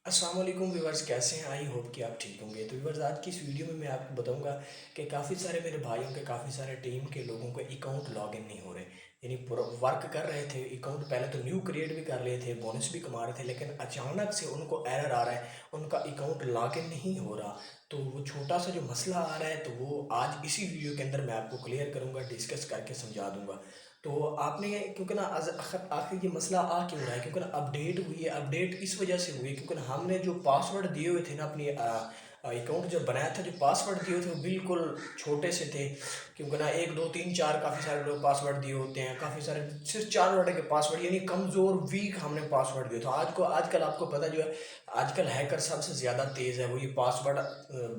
अस्सलाम वालेकुम व्यूवर्स, कैसे हैं? आई होप कि आप ठीक होंगे। तो व्यूवर्स, आज की इस वीडियो में मैं आपको बताऊंगा कि काफ़ी सारे मेरे भाइयों के, काफ़ी सारे टीम के लोगों के अकाउंट लॉगिन नहीं हो रहे। यानी पूरा वर्क कर रहे थे, अकाउंट पहले तो न्यू क्रिएट भी कर लिए थे, बोनस भी कमा रहे थे, लेकिन अचानक से उनको एरर आ रहा है, उनका अकाउंट लॉगिन नहीं हो रहा। तो वो छोटा सा जो मसला आ रहा है, तो वो आज इसी वीडियो के अंदर मैं आपको क्लियर करूँगा, डिस्कस करके समझा दूँगा। तो आपने, क्योंकि ना आखिर ये मसला आ क्यों रहा है, क्योंकि ना अपडेट हुई है। अपडेट इस वजह से हुई है क्योंकि ना हमने जो पासवर्ड दिए हुए थे ना, अपनी अकाउंट जब बनाया था, जो पासवर्ड दिए हुए थे वो बिल्कुल छोटे से थे। क्योंकि ना 1 2 3 4 काफ़ी सारे लोग पासवर्ड दिए होते हैं, काफ़ी सारे सिर्फ 4 वर्ड के पासवर्ड, यानी कमज़ोर वीक हमने पासवर्ड दिए। तो आजकल आपको पता जो है, आजकल हैकर सबसे ज़्यादा तेज़ है, वो ये पासवर्ड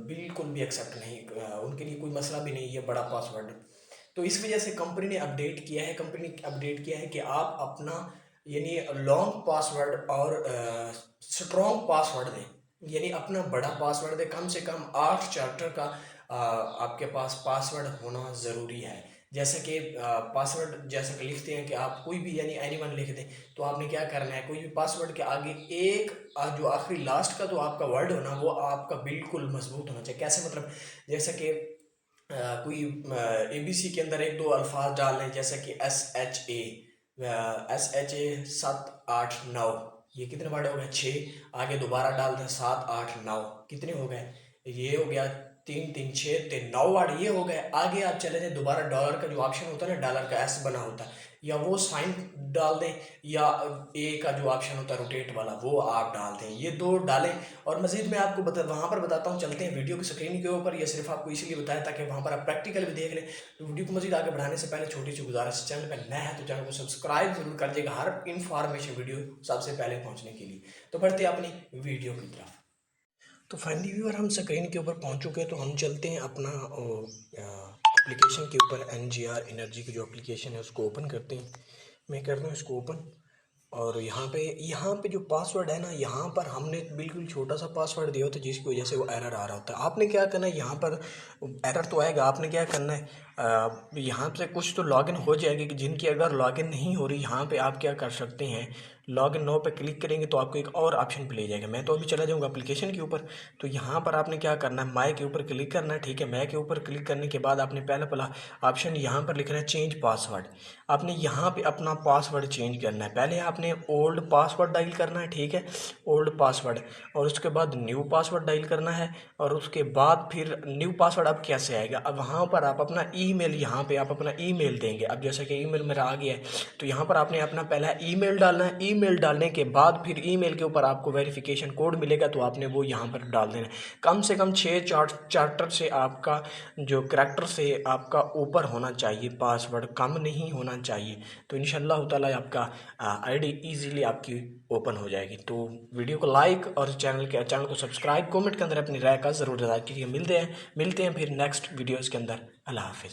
बिल्कुल भी एक्सेप्ट नहीं, उनके लिए कोई मसला भी नहीं है बड़ा पासवर्ड। तो इस वजह से कंपनी ने अपडेट किया है कि आप अपना, यानी लॉन्ग पासवर्ड और स्ट्रॉन्ग पासवर्ड दें। यानी अपना बड़ा पासवर्ड दें, कम से कम 8 चैप्टर का आपके पास पासवर्ड होना ज़रूरी है। जैसे कि पासवर्ड जैसे कि लिखते हैं कि आप कोई भी, यानी एनीवन लिख दें, तो आपने क्या करना है, कोई भी पासवर्ड के आगे एक जो आखिरी लास्ट का जो आपका वर्ड होना, वो आपका बिल्कुल मजबूत होना चाहिए। कैसे मतलब, जैसे कि कोई ABC के अंदर 1 2 अल्फाज डाल लें, जैसे कि SHA 7 8 9, ये कितने वर्ड हो गए? 6। आगे दोबारा डाल दें 7 8 9, कितने हो गए? ये हो गया 3 3 6 3 9 वर्ड, ये हो गए। आगे आप चले जाएं, दोबारा डॉलर का जो ऑप्शन होता है ना, डॉलर का S बना होता है, या वो साइन डाल दें, या A का जो ऑप्शन होता है रोटेट वाला, वो आप डाल दें। ये दो डालें। और मज़ीद मैं आपको वहाँ पर बताता हूँ, चलते हैं वीडियो की स्क्रीन के ऊपर। ये सिर्फ आपको इसीलिए बताया ताकि वहाँ पर आप प्रैक्टिकल भी देख लें। तो वीडियो को मज़ीद आगे बढ़ाने से पहले छोटी सी गुजारिश, चैनल पर नया है तो चैनल को सब्सक्राइब जरूर कर दीजिएगा, हर इंफॉर्मेशन वीडियो सबसे पहले पहुँचने के लिए। तो बढ़ते हैं अपनी वीडियो की तरफ। तो फाइनली व्यूअर, हम स्क्रीन के ऊपर पहुँच चुके हैं। तो हम चलते हैं अपना एप्लीकेशन के ऊपर, NGR एनर्जी की जो एप्लीकेशन है उसको ओपन करते हैं। मैं करता हूँ इसको ओपन। और यहाँ पे जो पासवर्ड है ना, यहाँ पर हमने बिल्कुल छोटा सा पासवर्ड दिया होता है, जिसकी वजह से वो एरर आ रहा होता है। आपने क्या करना है, यहाँ पर एरर तो आएगा, आपने क्या करना है, यहाँ से कुछ तो लॉगिन हो जाएगी कि जिनकी अगर लॉगिन नहीं हो रही, यहाँ पे आप क्या कर सकते हैं, लॉगिन नो पे क्लिक करेंगे तो आपको एक और ऑप्शन पे ले जाएगा। मैं तो अभी चला जाऊँगा एप्लीकेशन के ऊपर। तो यहाँ पर आपने क्या करना है, माई के ऊपर क्लिक करना है, ठीक है। माई के ऊपर क्लिक करने के बाद आपने पहला ऑप्शन यहाँ पर लिखना है चेंज पासवर्ड। आपने यहाँ पे अपना पासवर्ड चेंज करना है। पहले आपने ओल्ड पासवर्ड डायल करना है, ठीक है, ओल्ड पासवर्ड, और उसके बाद न्यू पासवर्ड डायल करना है, और उसके बाद फिर न्यू पासवर्ड अब कैसे आएगा, अब वहाँ पर आप अपना ईमेल, यहाँ पे आप अपना ईमेल देंगे। अब जैसे कि ईमेल मेरा आ गया है, तो यहाँ पर आपने अपना पहला ईमेल डालना है। ईमेल डालने के बाद फिर ईमेल के ऊपर आपको वेरिफिकेशन कोड मिलेगा, तो आपने वो यहाँ पर डाल देना है। कम से कम 6 चार्टर से आपका जो करैक्टर से आपका ऊपर होना चाहिए, पासवर्ड कम नहीं होना चाहिए। तो इंशाल्लाह ताला आपका आईडी इजीली आपकी ओपन हो जाएगी। तो वीडियो को लाइक और चैनल को सब्सक्राइब, कमेंट के अंदर अपनी राय का ज़रूर अदा कीजिए। मिलते हैं फिर नेक्स्ट वीडियोज़ के अंदर। अल्लाह हाफिज़।